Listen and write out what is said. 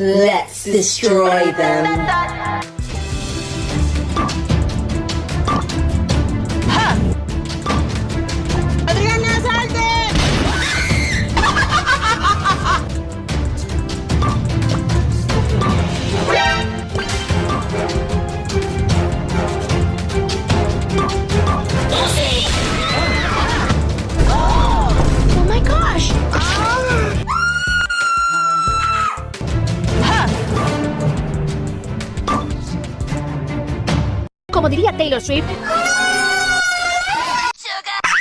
Let's destroy them. Adriana, salte! Oh my gosh! Como diría Taylor Swift,